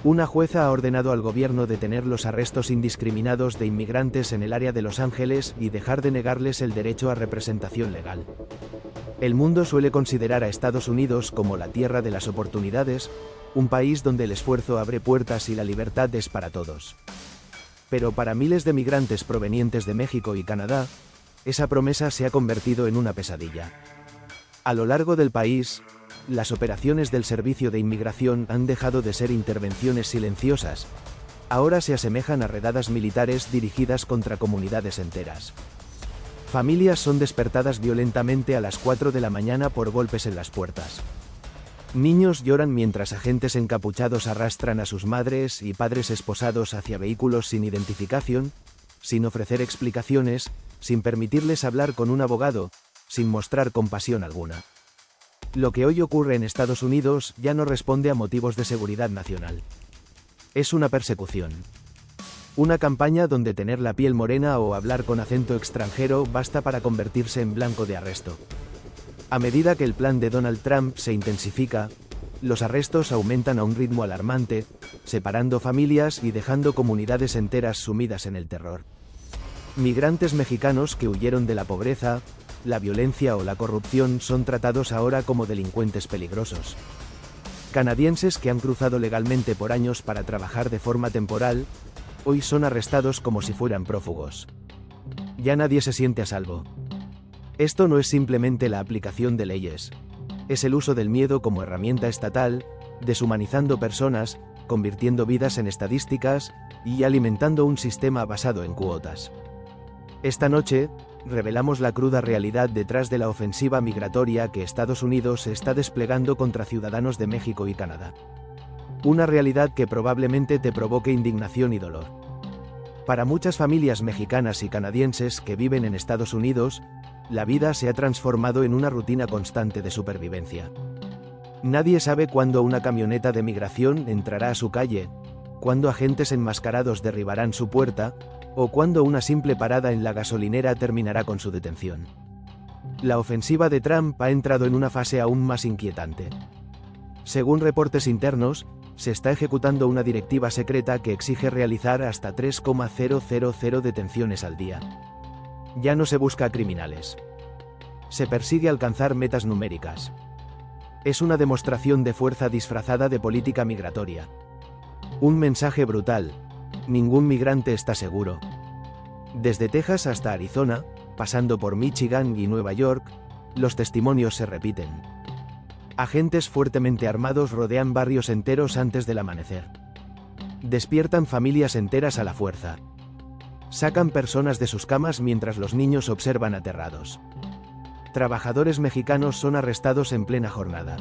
Una jueza ha ordenado al gobierno detener los arrestos indiscriminados de inmigrantes en el área de Los Ángeles y dejar de negarles el derecho a representación legal. El mundo suele considerar a Estados Unidos como la tierra de las oportunidades, un país donde el esfuerzo abre puertas y la libertad es para todos. Pero para miles de migrantes provenientes de México y Canadá, esa promesa se ha convertido en una pesadilla. A lo largo del país, las operaciones del Servicio de Inmigración han dejado de ser intervenciones silenciosas. Ahora se asemejan a redadas militares dirigidas contra comunidades enteras. Familias son despertadas violentamente a las 4 de la mañana por golpes en las puertas. Niños lloran mientras agentes encapuchados arrastran a sus madres y padres esposados hacia vehículos sin identificación, sin ofrecer explicaciones, sin permitirles hablar con un abogado, sin mostrar compasión alguna. Lo que hoy ocurre en Estados Unidos ya no responde a motivos de seguridad nacional. Es una persecución. Una campaña donde tener la piel morena o hablar con acento extranjero basta para convertirse en blanco de arresto. A medida que el plan de Donald Trump se intensifica, los arrestos aumentan a un ritmo alarmante, separando familias y dejando comunidades enteras sumidas en el terror. Migrantes mexicanos que huyeron de la pobreza, la violencia o la corrupción son tratados ahora como delincuentes peligrosos. Canadienses que han cruzado legalmente por años para trabajar de forma temporal, hoy son arrestados como si fueran prófugos. Ya nadie se siente a salvo. Esto no es simplemente la aplicación de leyes, es el uso del miedo como herramienta estatal, deshumanizando personas, convirtiendo vidas en estadísticas y alimentando un sistema basado en cuotas. Esta noche, revelamos la cruda realidad detrás de la ofensiva migratoria que Estados Unidos está desplegando contra ciudadanos de México y Canadá. Una realidad que probablemente te provoque indignación y dolor. Para muchas familias mexicanas y canadienses que viven en Estados Unidos, la vida se ha transformado en una rutina constante de supervivencia. Nadie sabe cuándo una camioneta de migración entrará a su calle, cuándo agentes enmascarados derribarán su puerta, o cuándo una simple parada en la gasolinera terminará con su detención. La ofensiva de Trump ha entrado en una fase aún más inquietante. Según reportes internos, se está ejecutando una directiva secreta que exige realizar hasta 3,000 detenciones al día. Ya no se busca a criminales. Se persigue alcanzar metas numéricas. Es una demostración de fuerza disfrazada de política migratoria. Un mensaje brutal: ningún migrante está seguro. Desde Texas hasta Arizona, pasando por Michigan y Nueva York, los testimonios se repiten. Agentes fuertemente armados rodean barrios enteros antes del amanecer. Despiertan familias enteras a la fuerza. Sacan personas de sus camas mientras los niños observan aterrados. Trabajadores mexicanos son arrestados en plena jornada.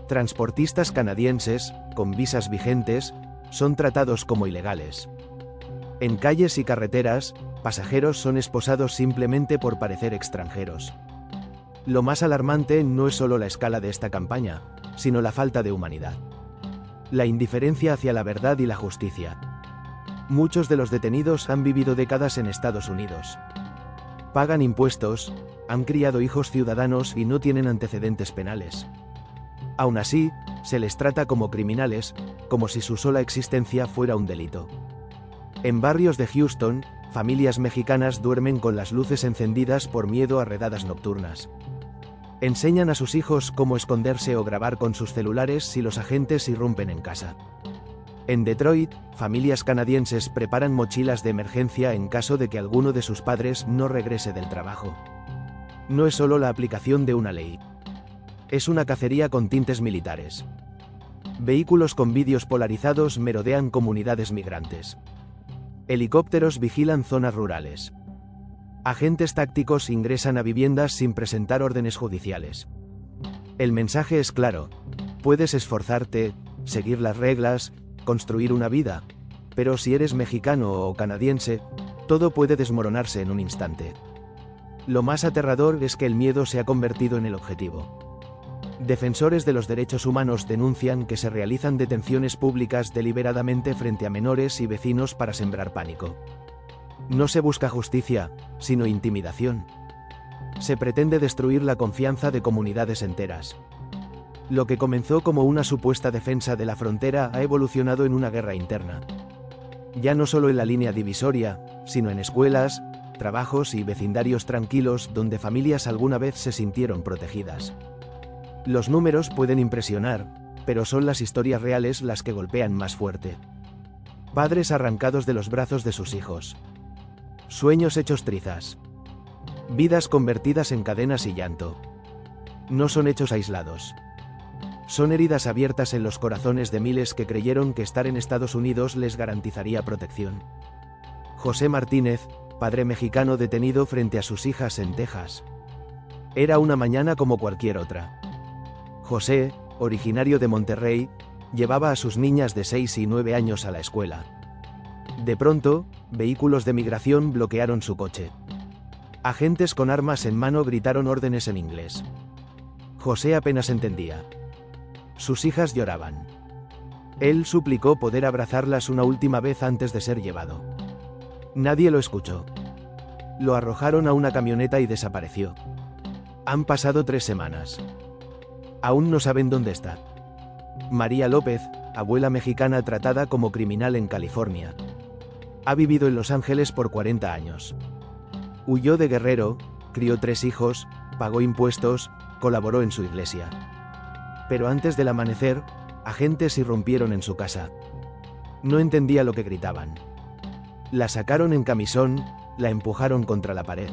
Transportistas canadienses, con visas vigentes, son tratados como ilegales. En calles y carreteras, pasajeros son esposados simplemente por parecer extranjeros. Lo más alarmante no es solo la escala de esta campaña, sino la falta de humanidad. La indiferencia hacia la verdad y la justicia. Muchos de los detenidos han vivido décadas en Estados Unidos. Pagan impuestos, han criado hijos ciudadanos y no tienen antecedentes penales. Aún así, se les trata como criminales, como si su sola existencia fuera un delito. En barrios de Houston, familias mexicanas duermen con las luces encendidas por miedo a redadas nocturnas. Enseñan a sus hijos cómo esconderse o grabar con sus celulares si los agentes irrumpen en casa. En Detroit, familias canadienses preparan mochilas de emergencia en caso de que alguno de sus padres no regrese del trabajo. No es solo la aplicación de una ley. Es una cacería con tintes militares. Vehículos con vídeos polarizados merodean comunidades migrantes. Helicópteros vigilan zonas rurales. Agentes tácticos ingresan a viviendas sin presentar órdenes judiciales. El mensaje es claro: puedes esforzarte, seguir las reglas, construir una vida, pero si eres mexicano o canadiense, todo puede desmoronarse en un instante. Lo más aterrador es que el miedo se ha convertido en el objetivo. Defensores de los derechos humanos denuncian que se realizan detenciones públicas deliberadamente frente a menores y vecinos para sembrar pánico. No se busca justicia, sino intimidación. Se pretende destruir la confianza de comunidades enteras. Lo que comenzó como una supuesta defensa de la frontera ha evolucionado en una guerra interna. Ya no solo en la línea divisoria, sino en escuelas, trabajos y vecindarios tranquilos donde familias alguna vez se sintieron protegidas. Los números pueden impresionar, pero son las historias reales las que golpean más fuerte. Padres arrancados de los brazos de sus hijos. Sueños hechos trizas. Vidas convertidas en cadenas y llanto. No son hechos aislados. Son heridas abiertas en los corazones de miles que creyeron que estar en Estados Unidos les garantizaría protección. José Martínez, padre mexicano detenido frente a sus hijas en Texas. Era una mañana como cualquier otra. José, originario de Monterrey, llevaba a sus niñas de 6 y 9 años a la escuela. De pronto, vehículos de migración bloquearon su coche. Agentes con armas en mano gritaron órdenes en inglés. José apenas entendía. Sus hijas lloraban. Él suplicó poder abrazarlas una última vez antes de ser llevado. Nadie lo escuchó. Lo arrojaron a una camioneta y desapareció. Han pasado 3 semanas. Aún no saben dónde está. María López, abuela mexicana tratada como criminal en California. Ha vivido en Los Ángeles por 40 años. Huyó de Guerrero, crió 3 hijos, pagó impuestos, colaboró en su iglesia. Pero antes del amanecer, agentes irrumpieron en su casa. No entendía lo que gritaban. La sacaron en camisón, la empujaron contra la pared.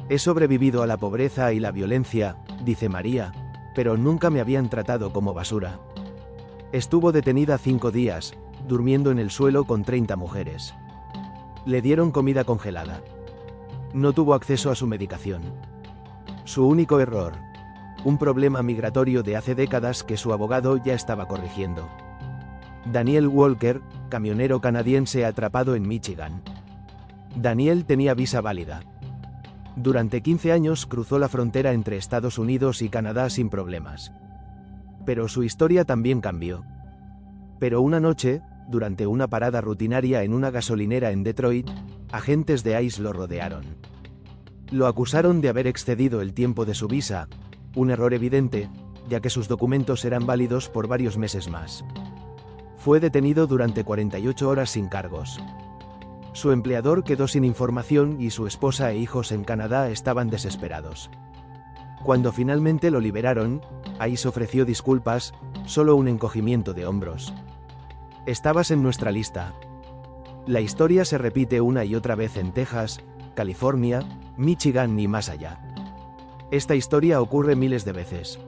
He sobrevivido a la pobreza y la violencia, dice María, pero nunca me habían tratado como basura. Estuvo detenida 5 días, durmiendo en el suelo con 30 mujeres. Le dieron comida congelada. No tuvo acceso a su medicación. Su único error: un problema migratorio de hace décadas que su abogado ya estaba corrigiendo. Daniel Walker, camionero canadiense atrapado en Michigan. Daniel tenía visa válida. Durante 15 años cruzó la frontera entre Estados Unidos y Canadá sin problemas. Pero su historia también cambió. Pero una noche, durante una parada rutinaria en una gasolinera en Detroit, agentes de ICE lo rodearon. Lo acusaron de haber excedido el tiempo de su visa, un error evidente, ya que sus documentos eran válidos por varios meses más. Fue detenido durante 48 horas sin cargos. Su empleador quedó sin información y su esposa e hijos en Canadá estaban desesperados. Cuando finalmente lo liberaron, ICE ofreció disculpas, solo un encogimiento de hombros. Estabas en nuestra lista. La historia se repite una y otra vez en Texas, California, Michigan y más allá. Esta historia ocurre miles de veces.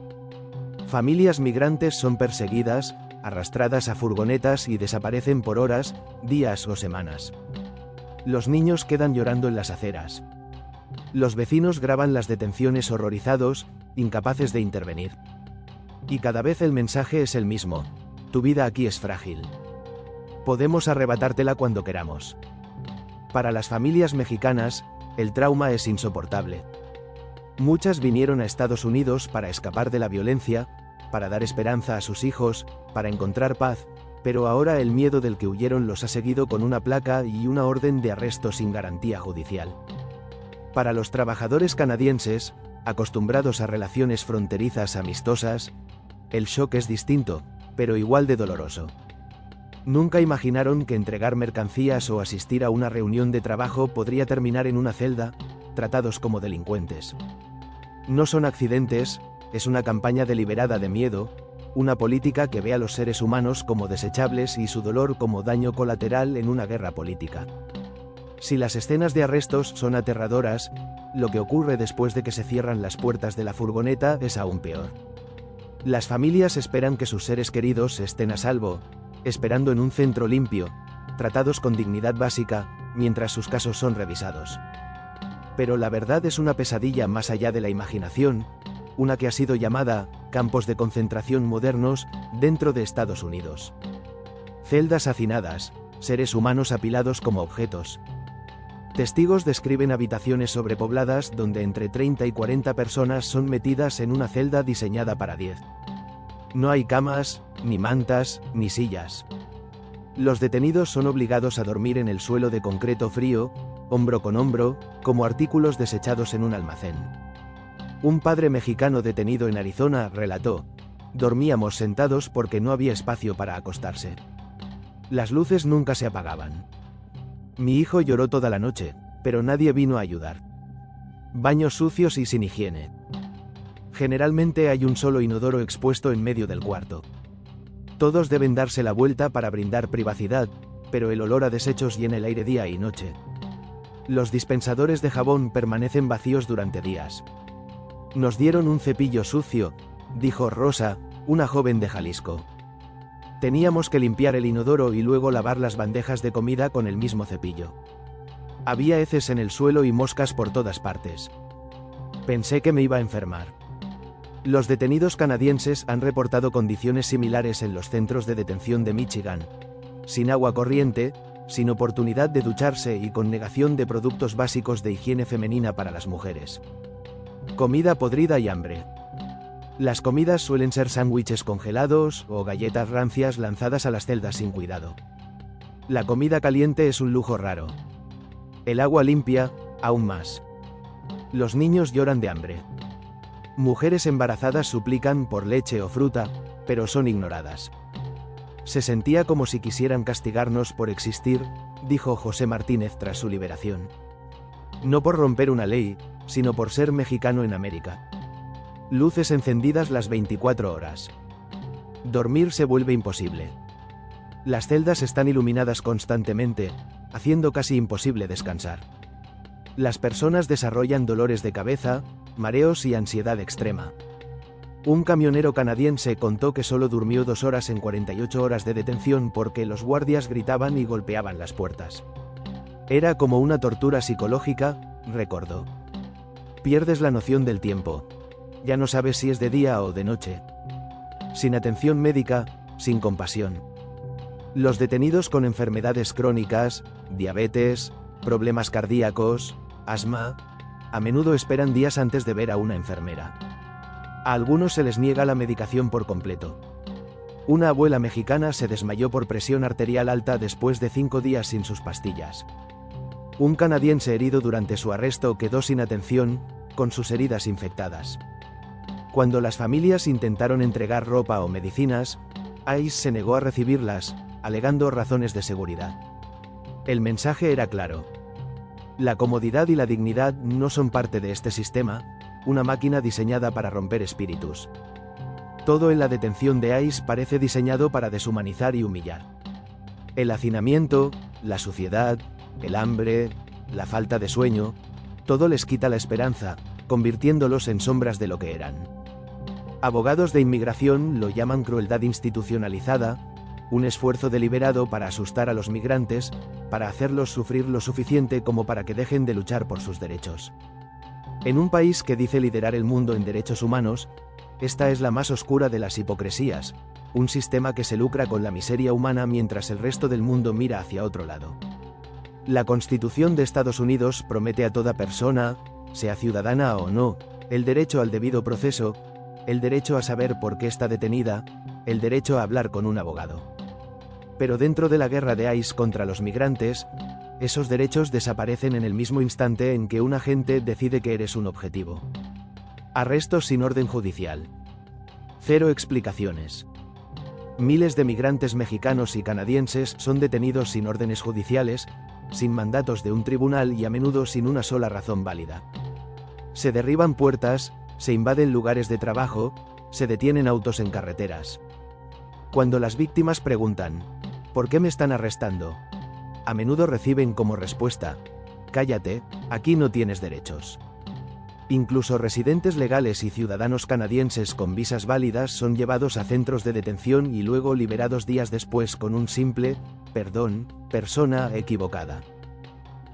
Familias migrantes son perseguidas, arrastradas a furgonetas y desaparecen por horas, días o semanas. Los niños quedan llorando en las aceras. Los vecinos graban las detenciones horrorizados, incapaces de intervenir. Y cada vez el mensaje es el mismo: tu vida aquí es frágil. Podemos arrebatártela cuando queramos. Para las familias mexicanas, el trauma es insoportable. Muchas vinieron a Estados Unidos para escapar de la violencia, para dar esperanza a sus hijos, para encontrar paz, pero ahora el miedo del que huyeron los ha seguido con una placa y una orden de arresto sin garantía judicial. Para los trabajadores canadienses, acostumbrados a relaciones fronterizas amistosas, el shock es distinto, pero igual de doloroso. Nunca imaginaron que entregar mercancías o asistir a una reunión de trabajo podría terminar en una celda, tratados como delincuentes. No son accidentes, es una campaña deliberada de miedo, una política que ve a los seres humanos como desechables y su dolor como daño colateral en una guerra política. Si las escenas de arrestos son aterradoras, lo que ocurre después de que se cierran las puertas de la furgoneta es aún peor. Las familias esperan que sus seres queridos estén a salvo, esperando en un centro limpio, tratados con dignidad básica, mientras sus casos son revisados. Pero la verdad es una pesadilla más allá de la imaginación, una que ha sido llamada campos de concentración modernos dentro de Estados Unidos. Celdas hacinadas, seres humanos apilados como objetos. Testigos describen habitaciones sobrepobladas donde entre 30 y 40 personas son metidas en una celda diseñada para 10. No hay camas, ni mantas, ni sillas. Los detenidos son obligados a dormir en el suelo de concreto frío, hombro con hombro, como artículos desechados en un almacén. Un padre mexicano detenido en Arizona relató: Dormíamos sentados porque no había espacio para acostarse. Las luces nunca se apagaban. Mi hijo lloró toda la noche, pero nadie vino a ayudar. Baños sucios y sin higiene. Generalmente hay un solo inodoro expuesto en medio del cuarto. Todos deben darse la vuelta para brindar privacidad, pero el olor a desechos llena el aire día y noche. Los dispensadores de jabón permanecen vacíos durante días. Nos dieron un cepillo sucio, dijo Rosa, una joven de Jalisco. Teníamos que limpiar el inodoro y luego lavar las bandejas de comida con el mismo cepillo. Había heces en el suelo y moscas por todas partes. Pensé que me iba a enfermar. Los detenidos canadienses han reportado condiciones similares en los centros de detención de Michigan. Sin agua corriente, sin oportunidad de ducharse y con negación de productos básicos de higiene femenina para las mujeres. Comida podrida y hambre. Las comidas suelen ser sándwiches congelados o galletas rancias lanzadas a las celdas sin cuidado. La comida caliente es un lujo raro. El agua limpia, aún más. Los niños lloran de hambre. Mujeres embarazadas suplican por leche o fruta, pero son ignoradas. Se sentía como si quisieran castigarnos por existir, dijo José Martínez tras su liberación. No por romper una ley, sino por ser mexicano en América. Luces encendidas las 24 horas. Dormir se vuelve imposible. Las celdas están iluminadas constantemente, haciendo casi imposible descansar. Las personas desarrollan dolores de cabeza, mareos y ansiedad extrema. Un camionero canadiense contó que solo durmió 2 horas en 48 horas de detención porque los guardias gritaban y golpeaban las puertas. Era como una tortura psicológica, recordó. Pierdes la noción del tiempo. Ya no sabes si es de día o de noche. Sin atención médica, sin compasión. Los detenidos con enfermedades crónicas, diabetes, problemas cardíacos, asma, a menudo esperan días antes de ver a una enfermera. A algunos se les niega la medicación por completo. Una abuela mexicana se desmayó por presión arterial alta después de 5 días sin sus pastillas. Un canadiense herido durante su arresto quedó sin atención, con sus heridas infectadas. Cuando las familias intentaron entregar ropa o medicinas, ICE se negó a recibirlas, alegando razones de seguridad. El mensaje era claro. La comodidad y la dignidad no son parte de este sistema, una máquina diseñada para romper espíritus. Todo en la detención de ICE parece diseñado para deshumanizar y humillar. El hacinamiento, la suciedad, el hambre, la falta de sueño, todo les quita la esperanza, convirtiéndolos en sombras de lo que eran. Abogados de inmigración lo llaman crueldad institucionalizada, un esfuerzo deliberado para asustar a los migrantes, para hacerlos sufrir lo suficiente como para que dejen de luchar por sus derechos. En un país que dice liderar el mundo en derechos humanos, esta es la más oscura de las hipocresías, un sistema que se lucra con la miseria humana mientras el resto del mundo mira hacia otro lado. La Constitución de Estados Unidos promete a toda persona, sea ciudadana o no, el derecho al debido proceso, el derecho a saber por qué está detenida, el derecho a hablar con un abogado. Pero dentro de la guerra de ICE contra los migrantes, esos derechos desaparecen en el mismo instante en que un agente decide que eres un objetivo. Arrestos sin orden judicial. 0 explicaciones. Miles de migrantes mexicanos y canadienses son detenidos sin órdenes judiciales, sin mandatos de un tribunal y a menudo sin una sola razón válida. Se derriban puertas, se invaden lugares de trabajo, se detienen autos en carreteras. Cuando las víctimas preguntan, ¿por qué me están arrestando?, a menudo reciben como respuesta, cállate, aquí no tienes derechos. Incluso residentes legales y ciudadanos canadienses con visas válidas son llevados a centros de detención y luego liberados días después con un simple, perdón, persona equivocada.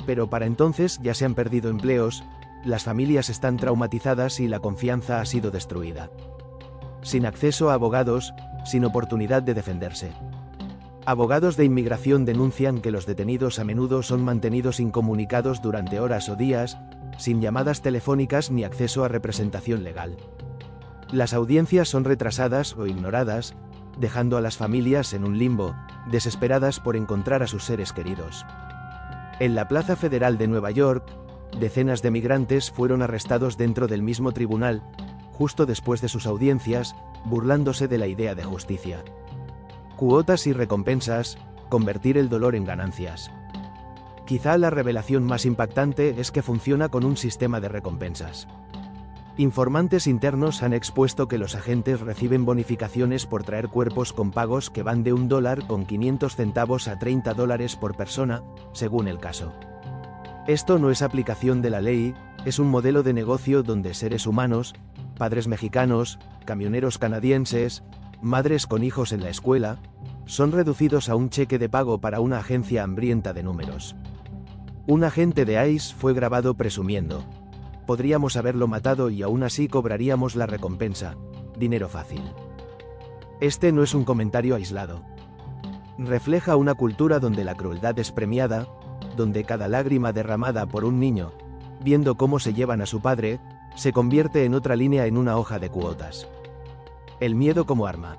Pero para entonces ya se han perdido empleos, las familias están traumatizadas y la confianza ha sido destruida. Sin acceso a abogados, sin oportunidad de defenderse. Abogados de inmigración denuncian que los detenidos a menudo son mantenidos incomunicados durante horas o días, sin llamadas telefónicas ni acceso a representación legal. Las audiencias son retrasadas o ignoradas, dejando a las familias en un limbo, desesperadas por encontrar a sus seres queridos. En la Plaza Federal de Nueva York, decenas de migrantes fueron arrestados dentro del mismo tribunal, justo después de sus audiencias, burlándose de la idea de justicia. Cuotas y recompensas, convertir el dolor en ganancias. Quizá la revelación más impactante es que funciona con un sistema de recompensas. Informantes internos han expuesto que los agentes reciben bonificaciones por traer cuerpos con pagos que van de $1,500 a $30 por persona, según el caso. Esto no es aplicación de la ley, es un modelo de negocio donde seres humanos, padres mexicanos, camioneros canadienses, madres con hijos en la escuela, son reducidos a un cheque de pago para una agencia hambrienta de números. Un agente de ICE fue grabado presumiendo: podríamos haberlo matado y aún así cobraríamos la recompensa, dinero fácil. Este no es un comentario aislado. Refleja una cultura donde la crueldad es premiada, donde cada lágrima derramada por un niño, viendo cómo se llevan a su padre, se convierte en otra línea en una hoja de cuotas. El miedo como arma.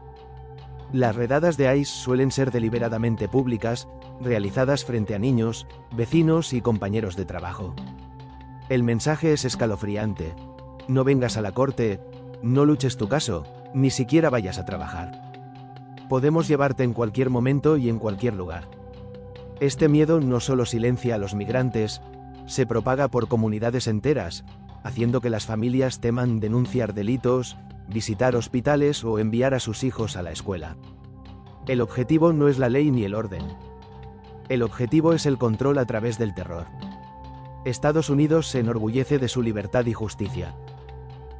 Las redadas de ICE suelen ser deliberadamente públicas, realizadas frente a niños, vecinos y compañeros de trabajo. El mensaje es escalofriante: no vengas a la corte, no luches tu caso, ni siquiera vayas a trabajar. Podemos llevarte en cualquier momento y en cualquier lugar. Este miedo no solo silencia a los migrantes, se propaga por comunidades enteras, haciendo que las familias teman denunciar delitos, visitar hospitales o enviar a sus hijos a la escuela. El objetivo no es la ley ni el orden. El objetivo es el control a través del terror. Estados Unidos se enorgullece de su libertad y justicia.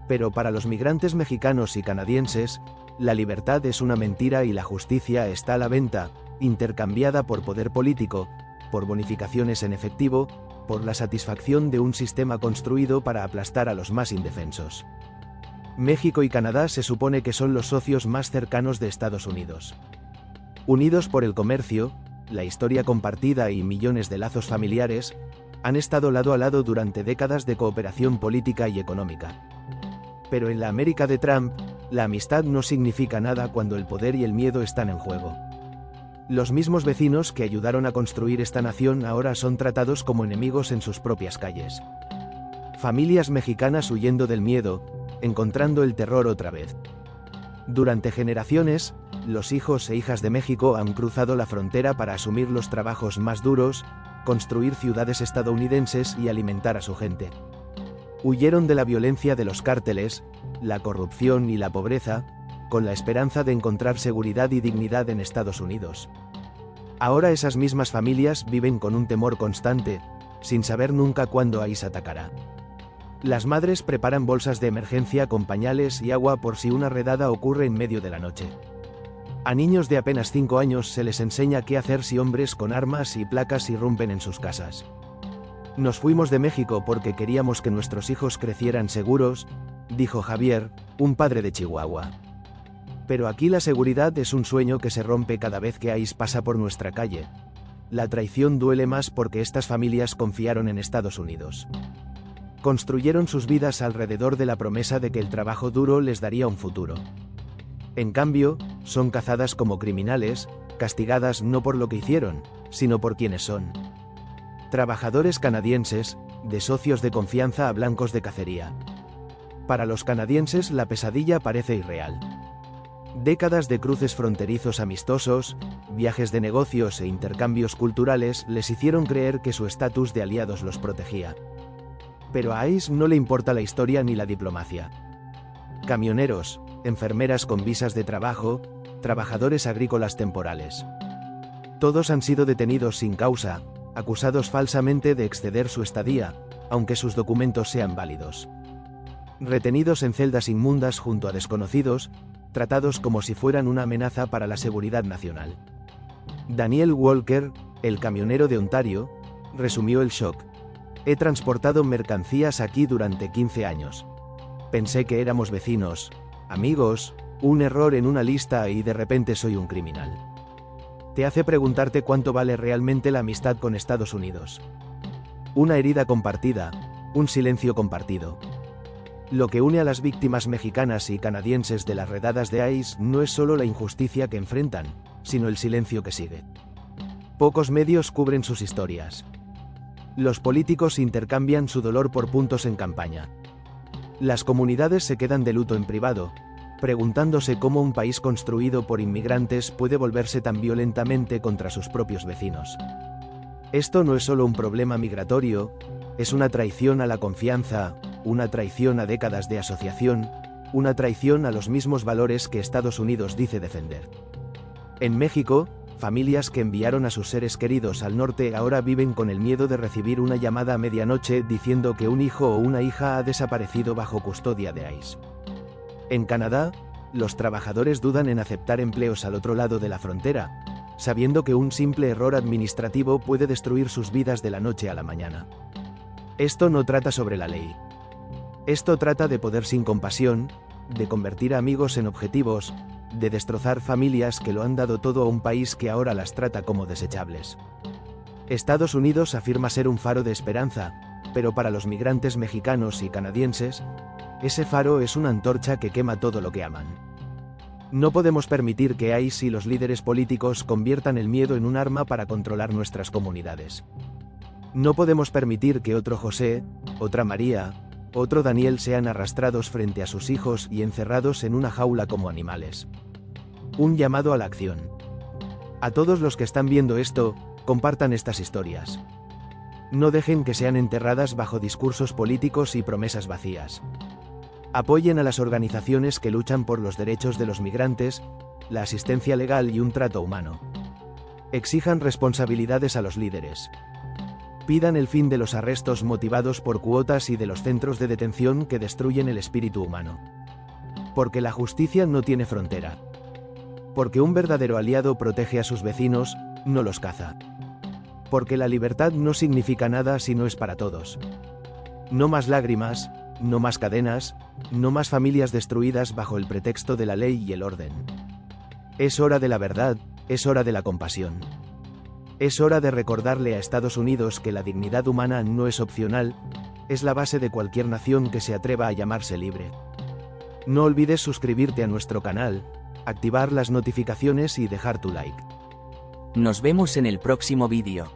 Pero para los migrantes mexicanos y canadienses, la libertad es una mentira y la justicia está a la venta, intercambiada por poder político, por bonificaciones en efectivo, por la satisfacción de un sistema construido para aplastar a los más indefensos. México y Canadá se supone que son los socios más cercanos de Estados Unidos. Unidos por el comercio, la historia compartida y millones de lazos familiares, han estado lado a lado durante décadas de cooperación política y económica. Pero en la América de Trump, la amistad no significa nada cuando el poder y el miedo están en juego. Los mismos vecinos que ayudaron a construir esta nación ahora son tratados como enemigos en sus propias calles. Familias mexicanas huyendo del miedo, encontrando el terror otra vez. Durante generaciones, los hijos e hijas de México han cruzado la frontera para asumir los trabajos más duros, construir ciudades estadounidenses y alimentar a su gente. Huyeron de la violencia de los cárteles, la corrupción y la pobreza, con la esperanza de encontrar seguridad y dignidad en Estados Unidos. Ahora esas mismas familias viven con un temor constante, sin saber nunca cuándo ICE atacará. Las madres preparan bolsas de emergencia con pañales y agua por si una redada ocurre en medio de la noche. A niños de apenas 5 años se les enseña qué hacer si hombres con armas y placas irrumpen en sus casas. Nos fuimos de México porque queríamos que nuestros hijos crecieran seguros, dijo Javier, un padre de Chihuahua. Pero aquí la seguridad es un sueño que se rompe cada vez que ICE pasa por nuestra calle. La traición duele más porque estas familias confiaron en Estados Unidos. Construyeron sus vidas alrededor de la promesa de que el trabajo duro les daría un futuro. En cambio, son cazadas como criminales, castigadas no por lo que hicieron, sino por quienes son. Trabajadores canadienses, de socios de confianza a blancos de cacería. Para los canadienses la pesadilla parece irreal. Décadas de cruces fronterizos amistosos, viajes de negocios e intercambios culturales les hicieron creer que su estatus de aliados los protegía. Pero a ICE no le importa la historia ni la diplomacia. Camioneros, enfermeras con visas de trabajo, trabajadores agrícolas temporales. Todos han sido detenidos sin causa, acusados falsamente de exceder su estadía, aunque sus documentos sean válidos. Retenidos en celdas inmundas junto a desconocidos, tratados como si fueran una amenaza para la seguridad nacional. Daniel Walker, el camionero de Ontario, resumió el shock. He transportado mercancías aquí durante 15 años. Pensé que éramos vecinos, amigos, un error en una lista y de repente soy un criminal. Te hace preguntarte cuánto vale realmente la amistad con Estados Unidos. Una herida compartida, un silencio compartido. Lo que une a las víctimas mexicanas y canadienses de las redadas de ICE no es solo la injusticia que enfrentan, sino el silencio que sigue. Pocos medios cubren sus historias. Los políticos intercambian su dolor por puntos en campaña. Las comunidades se quedan de luto en privado, preguntándose cómo un país construido por inmigrantes puede volverse tan violentamente contra sus propios vecinos. Esto no es solo un problema migratorio, es una traición a la confianza, una traición a décadas de asociación, una traición a los mismos valores que Estados Unidos dice defender. En México, familias que enviaron a sus seres queridos al norte ahora viven con el miedo de recibir una llamada a medianoche diciendo que un hijo o una hija ha desaparecido bajo custodia de ICE. En Canadá, los trabajadores dudan en aceptar empleos al otro lado de la frontera, sabiendo que un simple error administrativo puede destruir sus vidas de la noche a la mañana. Esto no trata sobre la ley. Esto trata de poder sin compasión, de convertir a amigos en objetivos, de destrozar familias que lo han dado todo a un país que ahora las trata como desechables. Estados Unidos afirma ser un faro de esperanza, pero para los migrantes mexicanos y canadienses, ese faro es una antorcha que quema todo lo que aman. No podemos permitir que ICE y los líderes políticos conviertan el miedo en un arma para controlar nuestras comunidades. No podemos permitir que otro José, otra María, otro Daniel sean arrastrados frente a sus hijos y encerrados en una jaula como animales. Un llamado a la acción. A todos los que están viendo esto, compartan estas historias. No dejen que sean enterradas bajo discursos políticos y promesas vacías. Apoyen a las organizaciones que luchan por los derechos de los migrantes, la asistencia legal y un trato humano. Exijan responsabilidades a los líderes. Pidan el fin de los arrestos motivados por cuotas y de los centros de detención que destruyen el espíritu humano. Porque la justicia no tiene frontera. Porque un verdadero aliado protege a sus vecinos, no los caza. Porque la libertad no significa nada si no es para todos. No más lágrimas, no más cadenas, no más familias destruidas bajo el pretexto de la ley y el orden. Es hora de la verdad, es hora de la compasión. Es hora de recordarle a Estados Unidos que la dignidad humana no es opcional, es la base de cualquier nación que se atreva a llamarse libre. No olvides suscribirte a nuestro canal, activar las notificaciones y dejar tu like. Nos vemos en el próximo vídeo.